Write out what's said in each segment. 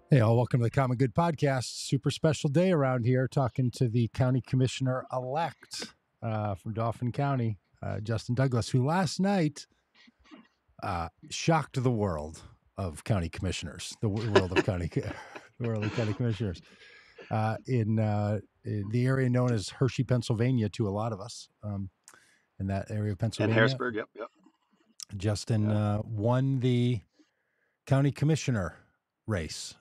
Hey, all, welcome to the Common Good Podcast. Super special day around here, talking to the county commissioner-elect from Dauphin County, Justin Douglas, who last night shocked the world of county commissioners, the world of county, the world of county commissioners in the area known as Hershey, Pennsylvania, to a lot of us in that area of And Pennsylvania. Harrisburg, yep. Justin won the county commissioner race.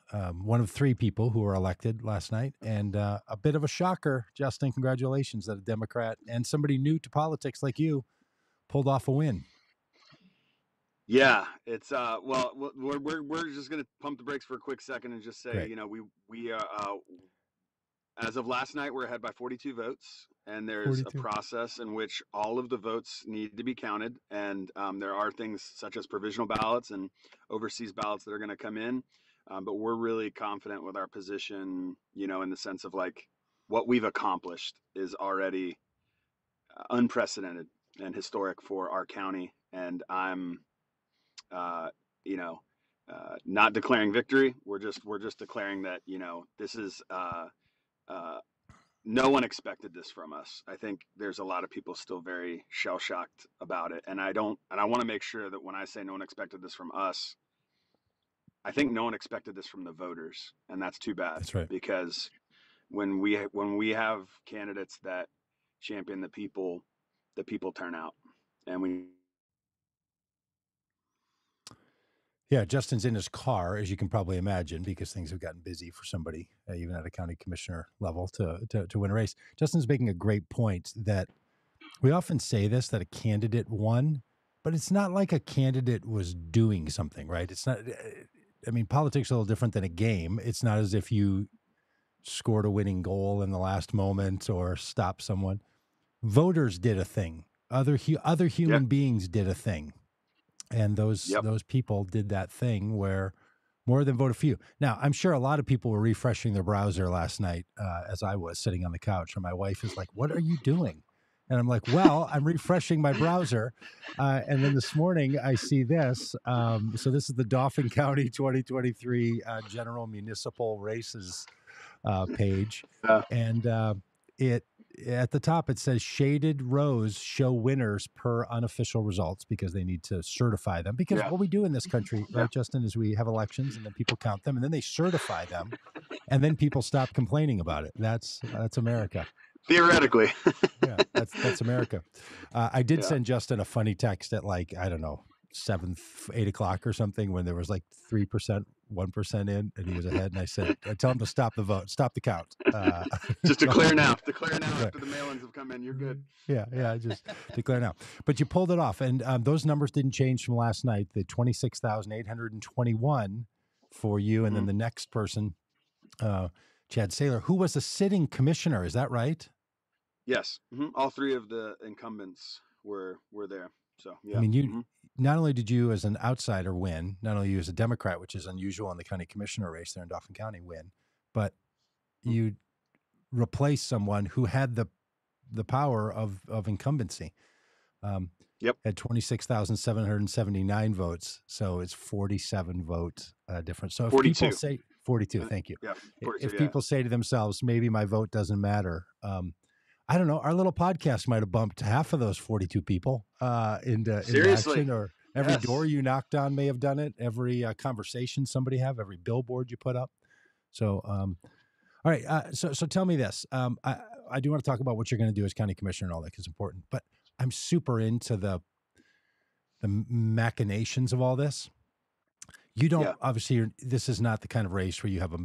One of three people who were elected last night, and a bit of a shocker, Justin. Congratulations that a Democrat and somebody new to politics like you pulled off a win. Yeah, it's well, we're just gonna pump the brakes for a quick second and just say, Great. you know, we as of last night, we're ahead by 42 votes, and there's 42. a process in which all of the votes need to be counted, and there are things such as provisional ballots and overseas ballots that are going to come in, but we're really confident with our position, you know, in the sense of like what we've accomplished is already unprecedented and historic for our county, and I'm you know, not declaring victory. We're just declaring that, you know, this is uh, no one expected this from us. I think there's a lot of people still very shell shocked about it, and I want to make sure that when I say no one expected this from us, I think no one expected this from the voters, and that's too bad. That's right. Because when we have candidates that champion the people turn out, and we. Yeah, Justin's in his car, as you can probably imagine, because things have gotten busy for somebody, even at a county commissioner level, to win a race. Justin's making a great point that we often say this, that a candidate won, but it's not like a candidate was doing something, right? It's not, I mean, politics is a little different than a game. It's not as if you scored a winning goal in the last moment or stopped someone. Voters did a thing. Other human beings did a thing. And those people did that thing where more than voted for you. Now, I'm sure a lot of people were refreshing their browser last night as I was sitting on the couch, and my wife is like, "What are you doing?" And I'm like, "Well, I'm refreshing my browser." And then this morning, I see this. So this is the Dauphin County 2023 General Municipal Races page, and it at the top it says shaded rows show winners per unofficial results because they need to certify them. Because what we do in this country, right, Justin, is we have elections and then people count them and then they certify them, and then people stop complaining about it. That's America. Theoretically. Yeah, that's America. I did send Justin a funny text at like, I don't know, 8 o'clock or something when there was like 3%, 1% in, and he was ahead. And I said, I tell him to stop the vote, stop the count. Just declare now. Declare now after the mail-ins have come in. You're good. Yeah, just declare now. But you pulled it off, and those numbers didn't change from last night. The 26,821 for you, and then the next person, Chad Saylor, who was a sitting commissioner. Is that right? Yes, all three of the incumbents were there. So yeah. I mean, you not only did you as an outsider win, not only you as a Democrat, which is unusual in the county commissioner race there in Dauphin County, win, but you replaced someone who had the power of incumbency. Had 26,779 votes, so it's 47 vote difference. So if 42. people say 42, thank you. Yeah, 42, if people say to themselves, maybe my vote doesn't matter. I don't know. Our little podcast might have bumped half of those 42 people into action, or every door you knocked on may have done it. Every conversation somebody have, every billboard you put up. So, all right. So tell me this. I do want to talk about what you're going to do as county commissioner and all that, because it's important. But I'm super into the machinations of all this. You don't, obviously, this is not the kind of race where you have a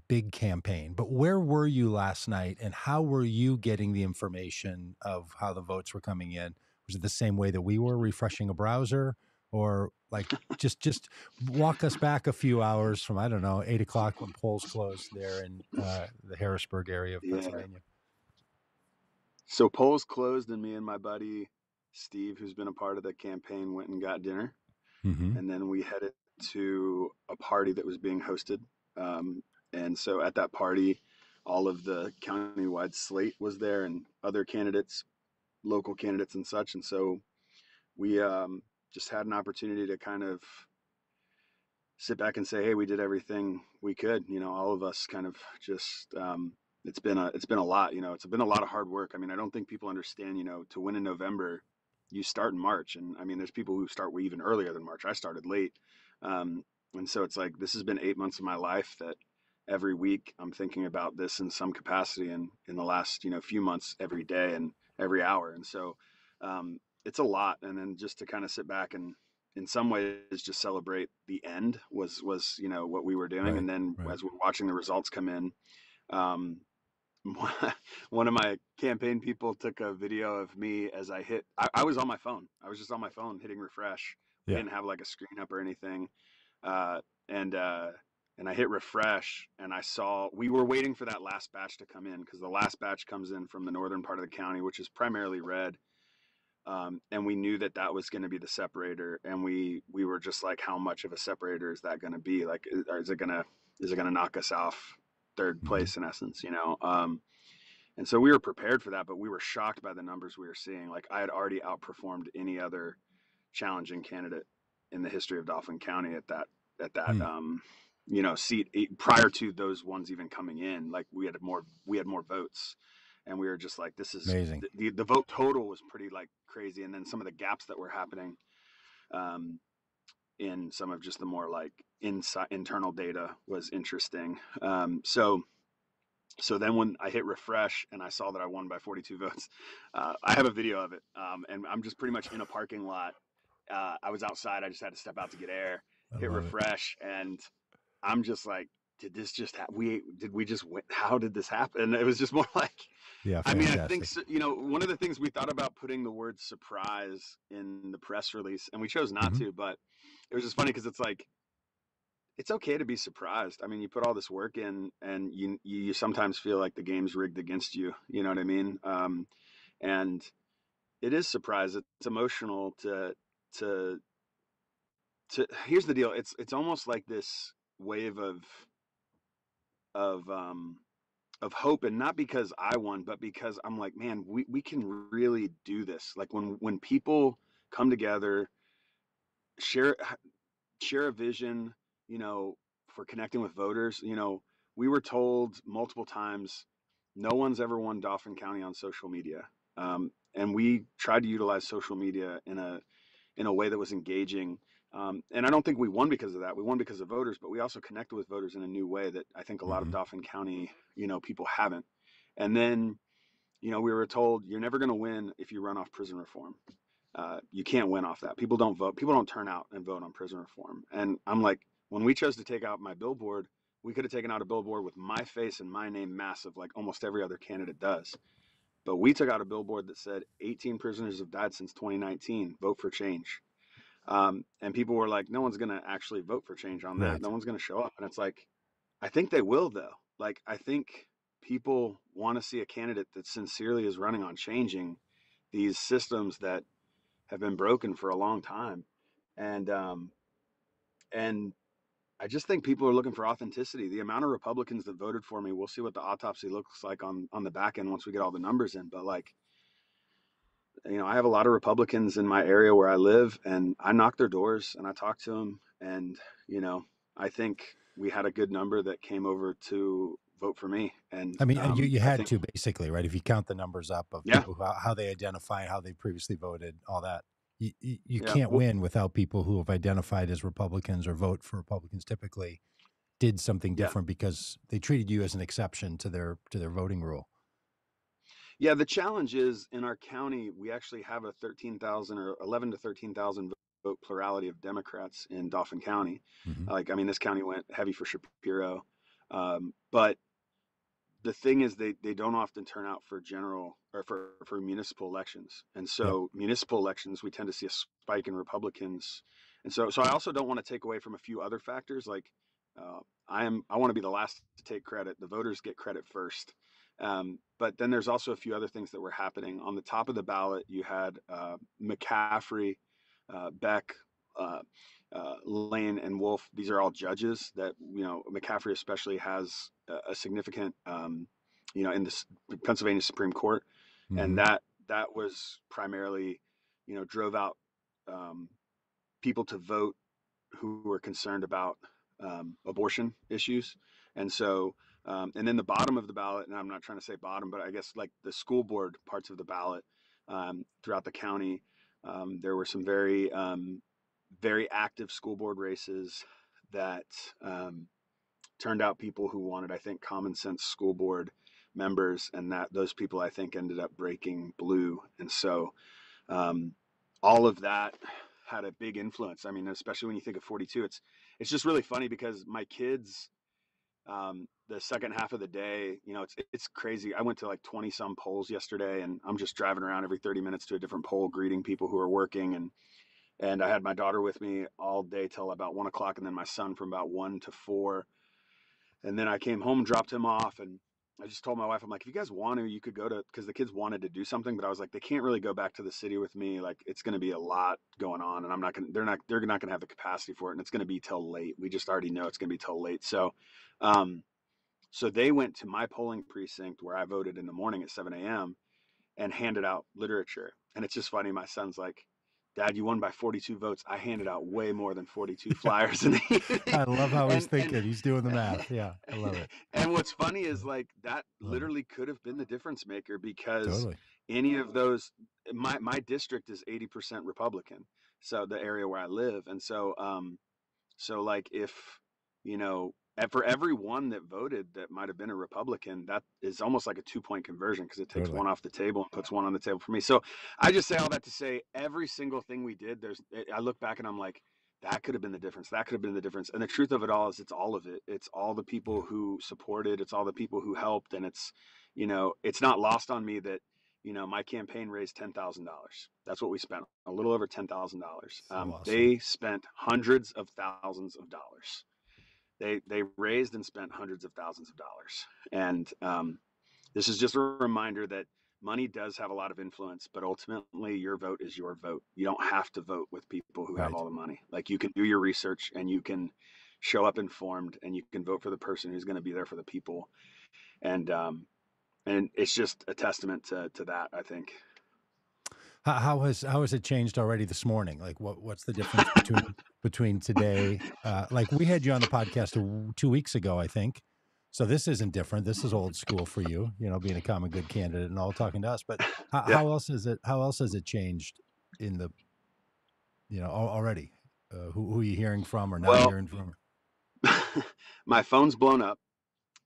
big campaign, but where were you last night and how were you getting the information of how the votes were coming in? Was it the same way that we were, refreshing a browser, or like just walk us back a few hours from, I don't know, 8 o'clock when polls closed there in the Harrisburg area of Pennsylvania? So polls closed, and me and my buddy Steve, who's been a part of the campaign, went and got dinner. And then we headed to a party that was being hosted. And so at that party, all of the countywide slate was there, and other candidates, local candidates and such. And so we just had an opportunity to kind of sit back and say, hey, we did everything we could. All of us kind of just it's been a lot. It's been a lot of hard work. I mean, I don't think people understand. To win in November, you start in March, and I mean, there's people who start way even earlier than March. I started late, um, and so it's like this has been 8 months of my life that every week I'm thinking about this in some capacity, and in the last few months, every day and every hour, and so it's a lot. And then just to kind of sit back and in some ways just celebrate the end was what we were doing. Right. And then Right. as we're watching the results come in, um, one of my campaign people took a video of me as I was on my phone. I was just on my phone hitting refresh. We Yeah. didn't have like a screen up or anything. Uh, and uh, and I hit refresh, and I saw we were waiting for that last batch to come in, because the last batch comes in from the northern part of the county, which is primarily red. And we knew that that was going to be the separator, and we were just like, how much of a separator is that going to be? Like, is it gonna knock us off third Hmm. place in essence? And so we were prepared for that, but we were shocked by the numbers we were seeing. Like, I had already outperformed any other challenging candidate in the history of Dauphin County at that Mm. seat, prior to those ones even coming in. Like, we had more votes, and we were just like, this is Amazing. the vote total was pretty like crazy. And then some of the gaps that were happening um, in some of just the more like internal data was interesting. So then when I hit refresh and I saw that I won by 42 votes, I have a video of it, and I'm just pretty much in a parking lot. I was outside. I just had to step out to get air, I hit love it. refresh, and I'm just like, did this just did we just win? How did this happen? And it was just more like, Yeah. I mean, I think Fantastic. one of the things we thought about putting the word surprise in the press release, and we chose not Hmm. to, but it was just funny because it's like, it's okay to be surprised. I mean, you put all this work in, and you sometimes feel like the game's rigged against you. You know what I mean? And it is surprise. It's emotional to Here's the deal. It's almost like this wave of um of hope, and not because I won, but because I'm like, man, we can really do this. Like, when people come together, share share a vision, you know, for connecting with voters. We were told multiple times, no one's ever won Dauphin County on social media. And we tried to utilize social media in a way that was engaging. And I don't think we won because of that. We won because of voters, but we also connected with voters in a new way that I think a lot of Hmm. Dauphin County, people haven't. And then, we were told, you're never going to win if you run off prison reform. You can't win off that. People don't vote. People don't turn out and vote on prison reform. And I'm like, when we chose to take out my billboard, we could have taken out a billboard with my face and my name massive, like almost every other candidate does. But we took out a billboard that said 18 prisoners have died since 2019. Vote for change. And people were like, no one's going to actually vote for change on that. Right. No one's going to show up. And it's like, I think they will, though. Like, I think people want to see a candidate that sincerely is running on changing these systems that have been broken for a long time. And um, and I just think people are looking for authenticity. The amount of Republicans that voted for me, we'll see what the autopsy looks like on the back end once we get all the numbers in. But like, I have a lot of Republicans in my area where I live, and I knock their doors and I talk to them. And you know, I think we had a good number that came over to vote for me. And I mean, you I had think, to basically, right? If you count the numbers up of yeah, people, how they identify, how they previously voted, all that, you yeah, can't well, win without people who have identified as Republicans or vote for Republicans typically did something yeah. different because they treated you as an exception to their voting rule. Yeah, the challenge is in our county, we actually have a 13,000 or 11 to 13,000 vote plurality of Democrats in Dauphin County. Hmm. Like, I mean, this county went heavy for Shapiro. But the thing is, they don't often turn out for general or for municipal elections. And Yep. so municipal elections, we tend to see a spike in Republicans. And so I also don't want to take away from a few other factors. Like, uh, I want to be the last to take credit. The voters get credit first. But then there's also a few other things that were happening. On the top of the ballot, you had McCaffrey, Beck, uh, Lane, and Wolf. These are all judges that, McCaffrey especially has a significant, in the Pennsylvania Supreme Court. And Hmm. that was primarily, drove out um, people to vote who are concerned about abortion issues. And so, and then the bottom of the ballot, and I'm not trying to say bottom, but I guess like the school board parts of the ballot throughout the county, there were some very active school board races that turned out people who wanted, I think, common sense school board members, and that those people I think ended up breaking blue. And so um, all of that had a big influence. I mean, especially when you think of 42, it's just really funny because my kids, the second half of the day, it's crazy. I went to like 20 some polls yesterday, and I'm just driving around every 30 minutes to a different poll, greeting people who are working, and I had my daughter with me all day till about 1 o'clock, and then my son from about 1 to 4. And then I came home, dropped him off, and I just told my wife, I'm like, if you guys want to, you could go to, because the kids wanted to do something, but I was like, they can't really go back to the city with me. Like, it's going to be a lot going on, and they're not going to have the capacity for it, and it's going to be till late. We just already know it's going to be till late. Um, so they went to my polling precinct where I voted in the morning at 7 a.m. and handed out literature. And it's just funny. My son's like, Dad, you won by 42 votes. I handed out way more than 42 flyers in the evening. I love how he's And thinking. He's doing the math. Yeah, I love it. and what's funny is like that Love it. literally could have been the difference maker, because Totally. any of those, my district is 80% Republican. So the area where I live. And so like if, you know, for every one that voted that might have been a Republican, that is almost like a 2 point conversion, because it takes Totally. one off the table and puts one on the table for me. So I just say all that to say every single thing we did, I look back and I'm like, that could have been the difference. That could have been the difference. And the truth of it all is it's all of it. It's all the people Yeah. who supported. It's all the people who helped. And it's not lost on me that, my campaign raised $10,000. That's what we spent, a little over $10,000. So awesome. They spent hundreds of thousands of dollars. They raised and spent hundreds of thousands of dollars. And this is just a reminder that money does have a lot of influence, but ultimately your vote is your vote. You don't have to vote with people who have Right. all the money. Like, you can do your research, and you can show up informed, and you can vote for the person who's going to be there for the people. And it's just a testament to that, I think. How has it changed already this morning? Like what's the difference between today? Like we had you on the podcast 2 weeks ago, I think. So this isn't different. This is old school for you, being a common good candidate and all talking to us. But how, Yeah. how else is it? How else has it changed in the already? Who are you hearing from or not Well, hearing from? my phone's blown up.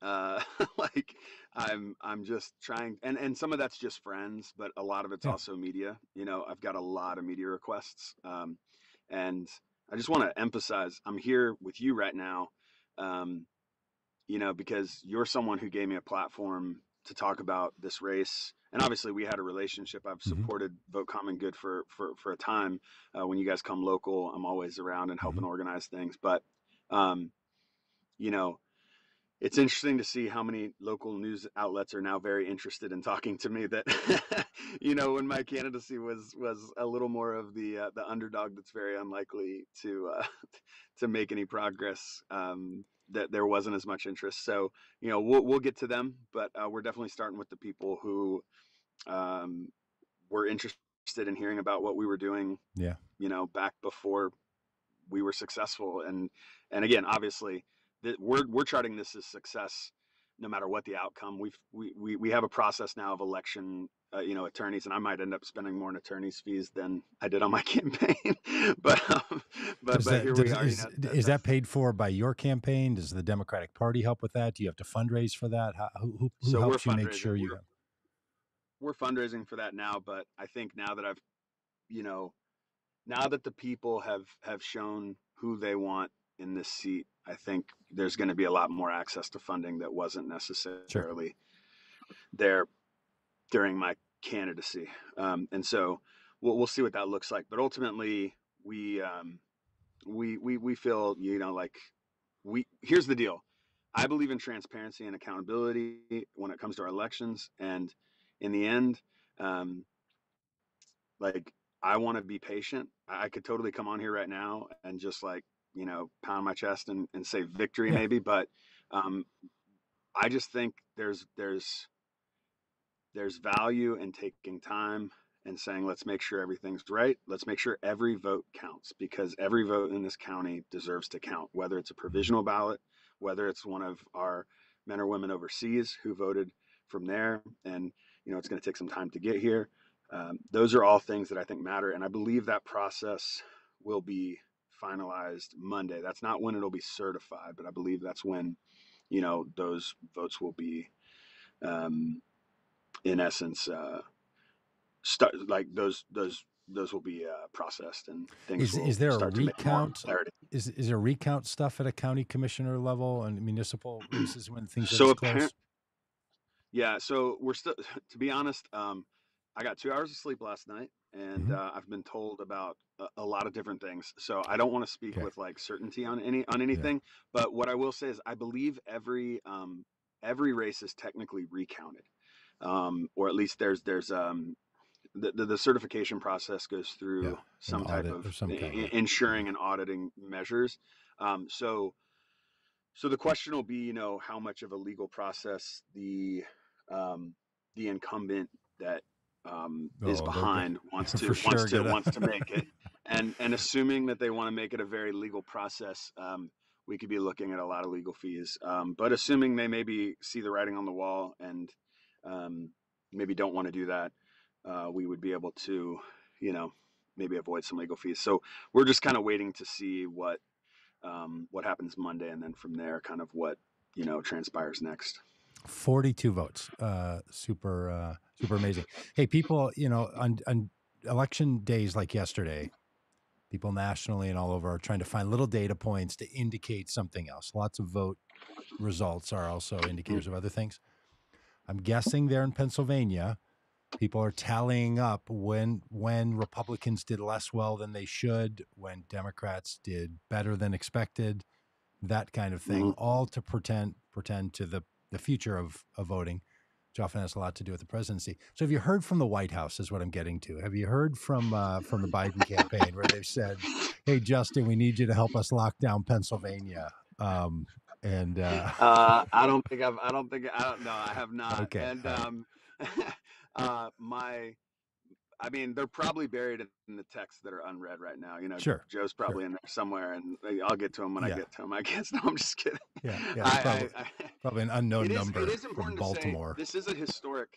Uh, like I'm just trying, and some of that's just friends, but a lot of it's Yeah. also media. I've got a lot of media requests, and I just want to emphasize I'm here with you right now, um, because you're someone who gave me a platform to talk about this race. And obviously we had a relationship. I've Hmm. supported Vote Common Good for a time. When you guys come local, I'm always around and Hmm. helping organize things. But um, you know, it's interesting to see how many local news outlets are now very interested in talking to me. That when my candidacy was a little more of the underdog that's very unlikely to make any progress. That there wasn't as much interest. So we'll get to them, but we're definitely starting with the people who um, were interested in hearing about what we were doing. Yeah. Back before we were successful. And again, obviously, we're charting this as success no matter what the outcome. We have a process now of election attorneys, and I might end up spending more in attorneys fees than I did on my campaign. but Does but that here we does are. is that paid for by your campaign? Does the Democratic Party help with that? Do you have to fundraise for that? Who So we're helps you make sure fundraising. you have? We're fundraising for that now. But I think now that I've you know now that the people have shown who they want in this seat, I think there's going to be a lot more access to funding that wasn't Sure. necessarily there during my candidacy. And so we'll see what that looks like. But ultimately, we feel like here's the deal. I believe in transparency and accountability when it comes to our elections, and in the end, um, like I want to be patient. I could totally come on here right now and just pound my chest and say victory Yeah. maybe, but um, I just think there's value in taking time and saying, let's make sure everything's right. Let's make sure every vote counts, because every vote in this county deserves to count, whether it's a provisional ballot, whether it's one of our men or women overseas who voted from there. And, it's going to take some time to get here. Those are all things that I think matter. And I believe that process will be finalized Monday. That's not when it'll be certified, but I believe that's when, those votes will be, in essence, like those will be processed, and things will Is there a start to make more recount? clarity. Is there recount stuff at a county commissioner level and municipal races when things are So this apparent, close? yeah. So we're still, to be honest, I got 2 hours of sleep last night, and Mm-hmm. I've been told about a lot of different things. So I don't want to speak Okay. with like certainty on Yeah. anything. But what I will say is, I believe every race is technically recounted, or at least there's the certification process goes Yeah. through An some type audit of of some kind. Yeah. ensuring and auditing measures. So the question will be, how much of a legal process um, the incumbent that is Oh, behind for sure gonna. wants to make it, and assuming that they want to make it a very legal process, we could be looking at a lot of legal fees. But assuming they maybe see the writing on the wall and um, maybe don't want to do that, we would be able to, you know, maybe avoid some legal fees. So we're just kind of waiting to see what happens Monday, and then from there, kind of what transpires next. 42 votes. Super amazing. Hey, people, on election days like yesterday, people nationally and all over are trying to find little data points to indicate something else. Lots of vote results are also indicators of other things. I'm guessing there in Pennsylvania, people are tallying up when Republicans did less well than they should, when Democrats did better than expected, that kind of thing, all to pretend to the future of voting, which often has a lot to do with the presidency. So have you heard from the White House is what I'm getting to. Have you heard from the Biden campaign where they've said, hey, Justin, we need you to help us lock down Pennsylvania? And I don't think, I don't know. I have not. okay. And All right. my, I mean, they're probably buried in the texts that are unread right now. Sure. Joe's probably in there somewhere, and I'll get to him when I Yeah. get to him. I guess. No, I'm just kidding. Yeah. Yeah. I Probably an unknown it number is from important to say Baltimore. this is a historic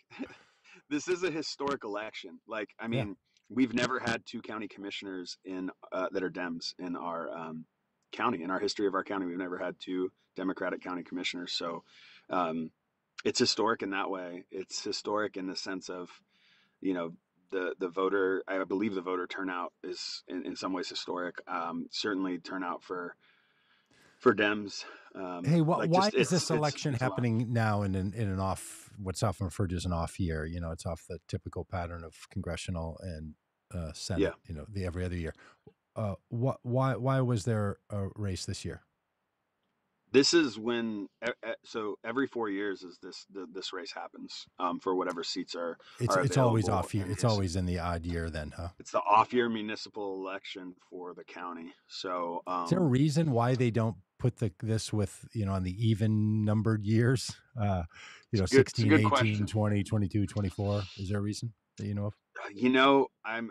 this is a historic election. Like, I Yeah. mean, we've never had two county commissioners in that are Dems in our county. In our history of our county, we've never had two Democratic county commissioners. So it's historic in that way. It's historic in the sense of, you know, the voter. I believe the voter turnout is in some ways historic. Certainly turnout for Dems. Hey, Like, why just is this election it's a lot. happening now in an off, what's often referred to as an off year? It's off the typical pattern of congressional and Yeah. Senate. The every other year. Why was there a race this year? This is when so every 4 years is this race happens, for whatever seats are It's always available off year. in It's his. always in the odd year then, huh? It's the off year municipal election for the county. So Is there a reason why they don't put this with, on the even numbered years? it's a 16, good 18, question. 20, 22, 24. Is there a reason that you know of? I'm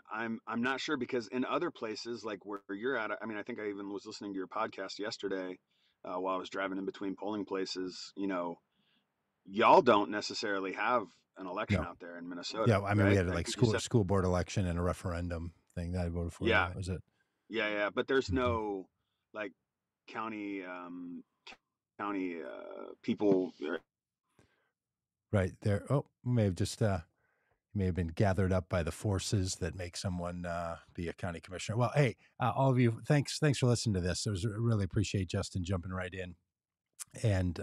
not sure, because in other places like where you're at, I mean, I think I even was listening to your podcast yesterday while I was driving in between polling places. Y'all don't necessarily have an election No. out there in Minnesota, Yeah, I mean, we right? had I like think you said, school board election and a referendum thing that I voted for. Yeah, yeah, that was it. yeah. But there's Mhm. no like county people. Right there. Oh, may have just may have been gathered up by the forces that make someone be a county commissioner. Well, hey, all of you, thanks for listening to this. Really appreciate Justin jumping right in and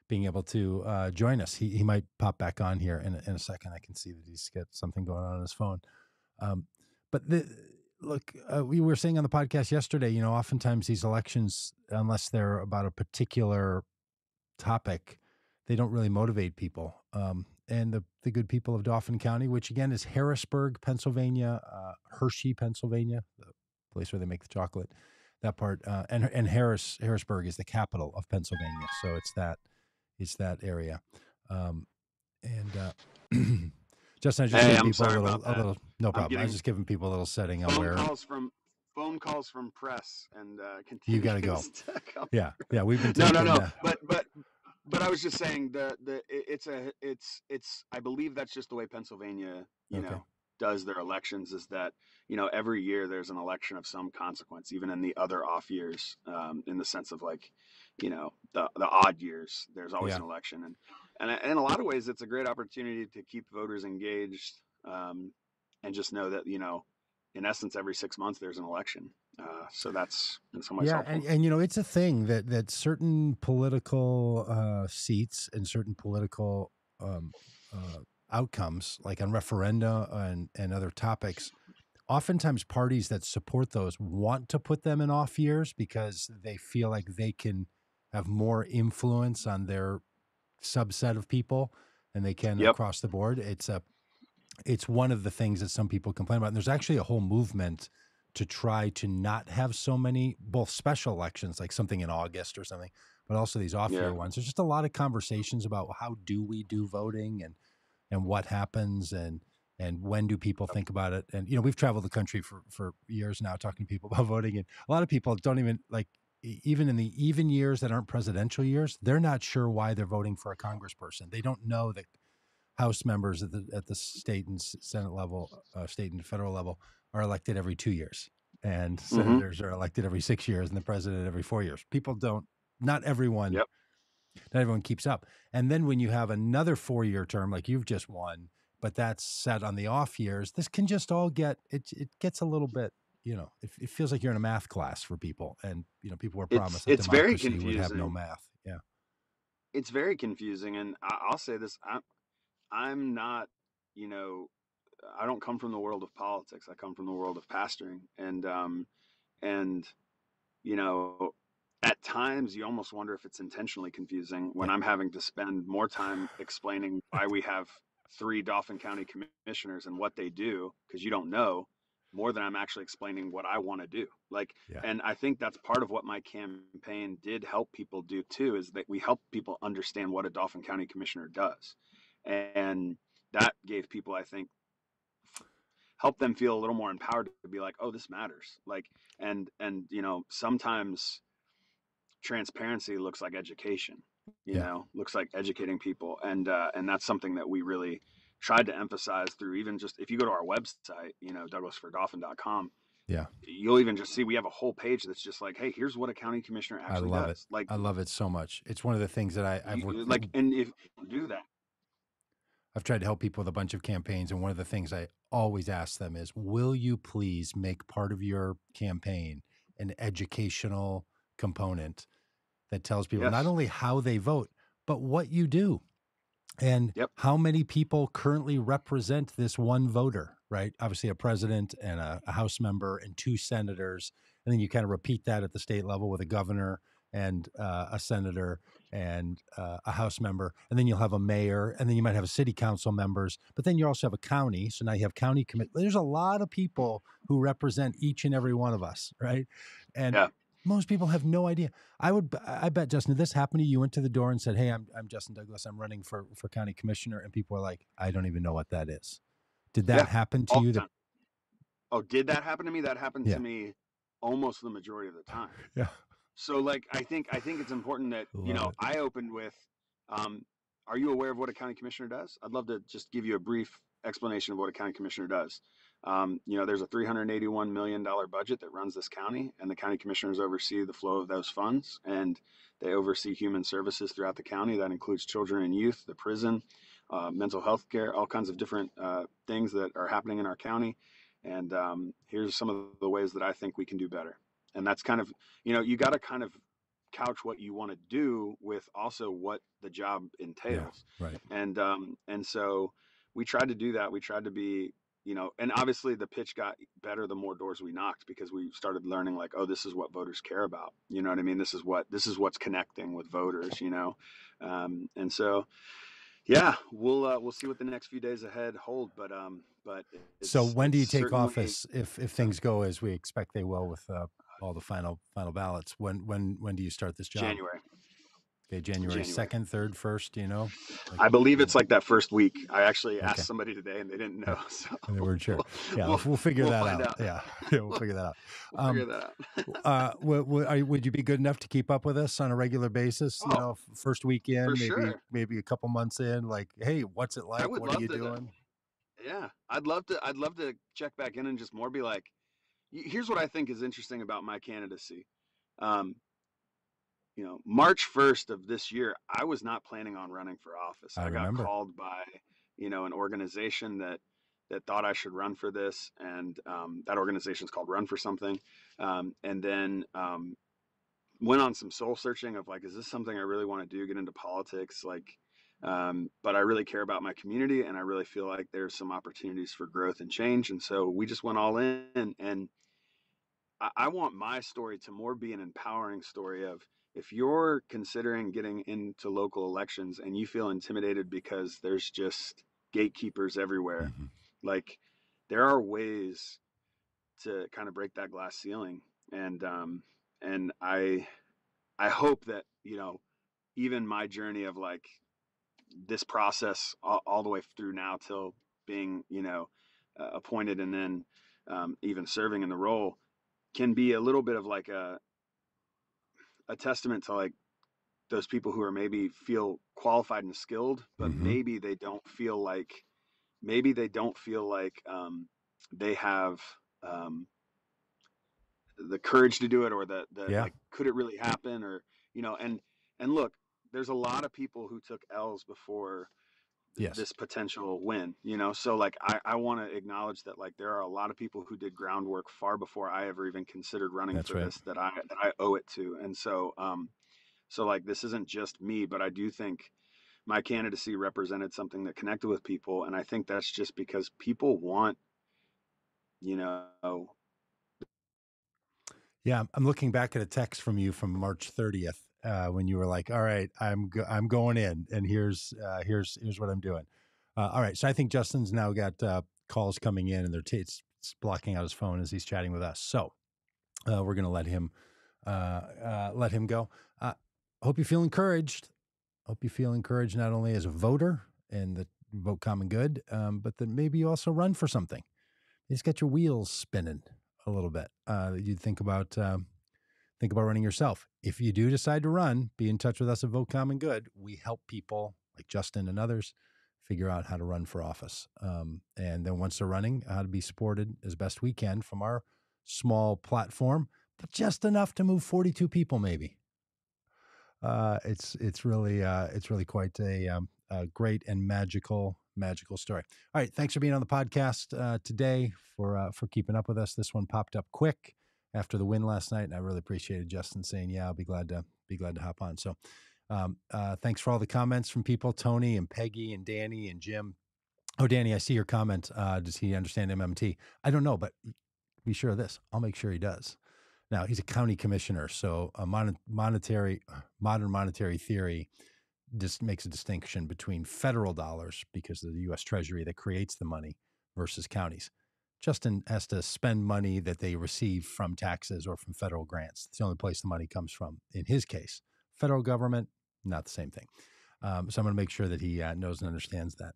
being able to join us. He might pop back on here in a second. I can see that he's got something going on his phone. But look, we were saying on the podcast yesterday, oftentimes these elections, unless they're about a particular topic, they don't really motivate people. And the good people of Dauphin County, which again is Harrisburg, Pennsylvania, Hershey, Pennsylvania, the place where they make the chocolate, that part, and Harrisburg is the capital of Pennsylvania, so it's that area, and Justin, I was just Hey, giving I'm people sorry about a that. little, no I'm problem. I was getting just giving people a little setting on phone where calls from press and you got to go. continues to come Yeah. through. Yeah. We've been No, no, taking, no. But I was just saying it's I believe that's just the way Pennsylvania, okay. does their elections, is that, every year there's an election of some consequence, even in the other off years, in the sense of like, the odd years, there's always Yeah. an election. And in a lot of ways it's a great opportunity to keep voters engaged, and just know that, in essence every 6 months there's an election. So that's in some ways Yeah, helpful. and it's a thing that certain political seats and certain political um, outcomes, like on referenda and other topics, oftentimes parties that support those want to put them in off years because they feel like they can have more influence on their subset of people than they can Yep. across the board. It's one of the things that some people complain about. And there's actually a whole movement to try to not have so many, both special elections, like something in August or something, but also these off Yeah. year ones. There's just a lot of conversations about how do we do voting and what happens and when do people think about it. And, we've traveled the country for years now talking to people about voting. And a lot of people don't even like, even in the even years that aren't presidential years, they're not sure why they're voting for a congressperson. They don't know that House members at the state and Senate level, state and federal level, are elected every 2 years, and Hmm. senators are elected every 6 years, and the president every 4 years. People don't. Not everyone. Yep. Not everyone keeps up. And then when you have another 4 year term, like you've just won, but that's set on the off years, this can just all get it. It gets a little bit. It feels like you're in a math class for people, and people were It's promised that it's very democracy would have no confusing. math. Yeah. It's very confusing, and I'll say this: I'm not, you know, I don't come from the world of politics. I come from the world of pastoring, and you know, at times you almost wonder if it's intentionally confusing when Yeah. I'm having to spend more time explaining why we have three Dauphin County commissioners and what they do, because you don't know, more than I'm actually explaining what I want to do. Like, Yeah. and I think that's part of what my campaign did help people do too, is that we help people understand what a Dauphin County commissioner does. And that gave people, I think, help them feel a little more empowered to be like, oh, this matters. Like, and sometimes transparency looks like education, Yeah. looks like educating people. And that's something that we really tried to emphasize through, even just if you go to our website, douglasfordauphin.com, Yeah. you'll even just see we have a whole page that's just like, hey, here's what a county commissioner I actually love it. does. Like, I love it so much. It's one of the things that I've worked. and if you do that. I've tried to help people with a bunch of campaigns, and one of the things I always ask them is, will you please make part of your campaign an educational component that tells people not Yes. only how they vote, but what you do and Yep. how many people currently represent this one voter, right? Obviously, a president and a House member and two senators. And then you kind of repeat that at the state level with a governor and a senator and a House member. And then you'll have a mayor, and then you might have a city council members, but then you also have a county. So now you have county commit. There's a lot of people who represent each and every one of us, right? And Yeah. most people have no idea. I bet, Justin, did this happen to you? You went to the door and said, "Hey, I'm Justin Douglas. I'm running for county commissioner," and people were like, "I don't even know what that is." Did that Yeah. happen to All you? the time. Oh, did that happen to me? That happened to Yeah, me almost the majority of the time. yeah, So like I think it's important that love it. I opened with, um, are you aware of what a county commissioner does? I'd love to just give you a brief explanation of what a county commissioner does. There's a $381 million budget that runs this county, and the county commissioners oversee the flow of those funds, and they oversee human services throughout the county. That includes children and youth, the prison, mental health care, all kinds of different things that are happening in our county. And here's some of the ways that I think we can do better. And that's kind of, you got to kind of couch what you want to do with also what the job Yeah, entails. right. And so we tried to do that. We tried to be, and obviously the pitch got better the more doors we knocked, because we started learning like, oh, this is what voters care about. You know what I mean? This is what's connecting with voters. And so yeah, we'll see what the next few days ahead hold, but So when do it's you take certainly office if things go as we expect they will with all the final ballots? When do you start this job? January. Okay, January January. 2nd, 3rd, 1st, like, I believe it's like that first week. I actually okay. asked somebody today and they didn't Yeah. know. So And they weren't sure. Yeah, we'll, we'll figure we'll that find out. out. Yeah. Yeah, we'll figure that out. We'll figure that out. Would you be good enough to keep up with us on a regular basis? Oh, First for weekend, sure. maybe a couple months in, like, hey, what's it I like? would What are love you to. doing? Yeah, I'd love to check back in and just more be like, here's what I think is interesting about my candidacy. Um, March 1st of this year, I was not planning on running for office. I I got remember. called by, an organization that thought I should run for this, and that organization is called Run for Something. And then went on some soul searching of like, is this something I really want to do? Get into politics, like, but I really care about my community, and I really feel like there's some opportunities for growth and change. And so we just went all in, and I want my story to more be an empowering story of, if you're considering getting into local elections and you feel intimidated because there's just gatekeepers everywhere, Hmm. like, there are ways to kind of break that glass ceiling. And I hope that, even my journey of like this process all the way through now till being, appointed, and then even serving in the role, can be a little bit of like a testament to like those people who are maybe feel qualified and skilled, but Hmm. maybe they don't feel like they have the courage to do it, or the Yeah. like, could it really happen, or, and look, there's a lot of people who took L's before Yes. this potential win, so like, I want to acknowledge that, like, there are a lot of people who did groundwork far before I ever even considered running That's for right. this, that I owe it to. And so like, this isn't just me, but I do think my candidacy represented something that connected with people, and I think that's just because people want, you know Yeah, I'm looking back at a text from you from March 30th, when you were like, "All right, I'm going in, and here's what I'm doing." All right, so I think Justin's now got calls coming in, and it's blocking out his phone as he's chatting with us. So we're gonna let him go. Hope you feel encouraged. Hope you feel encouraged not only as a voter and the vote common good, but that maybe you also run for something. Just get your wheels spinning a little bit. You think about running yourself. If you do decide to run, be in touch with us at Vote Common Good. We help people like Justin and others figure out how to run for office. And then once they're running, how to be supported as best we can from our small platform, but just enough to move 42 people, maybe. It's really quite a great and magical story. All right, thanks for being on the podcast today, for keeping up with us. This one popped up quick after the win last night, and I really appreciated Justin saying, "Yeah, I'll be glad to hop on." So, thanks for all the comments from people, Tony and Peggy and Danny and Jim. Oh, Danny, I see your comment. Does he understand MMT? I don't know, but be sure of this. I'll make sure he does. Now, he's a county commissioner, so a modern monetary theory just makes a distinction between federal dollars, because of the U.S. Treasury that creates the money, versus counties. Justin has to spend money that they receive from taxes or from federal grants. It's the only place the money comes from. In his case, federal government, not the same thing. So I'm going to make sure that he knows and understands that,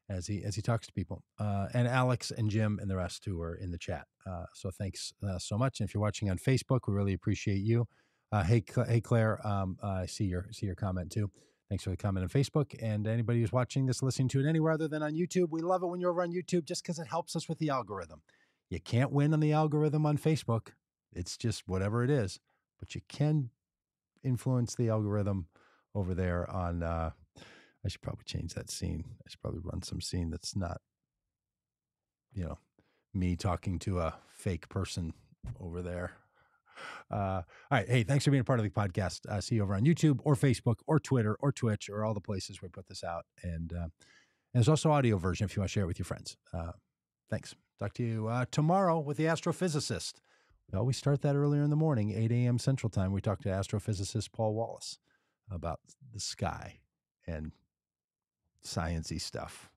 as he talks to people, and Alex and Jim and the rest who are in the chat. So thanks so much. And if you're watching on Facebook, we really appreciate you. Hey Claire, I see your comment too. Thanks for the comment on Facebook. And anybody who's watching this, listening to it anywhere other than on YouTube, we love it when you're over on YouTube, just because it helps us with the algorithm. You can't win on the algorithm on Facebook. It's just whatever it is, but you can influence the algorithm over there on I should probably change that scene. I should probably run some scene that's not, me talking to a fake person over there. All right. Hey, thanks for being a part of the podcast. See you over on YouTube or Facebook or Twitter or Twitch or all the places we put this out. And there's also audio version if you want to share it with your friends. Thanks. Talk to you tomorrow with the astrophysicist. We always start that earlier in the morning, 8 a.m. Central Time. We talk to astrophysicist Paul Wallace about the sky and sciencey stuff.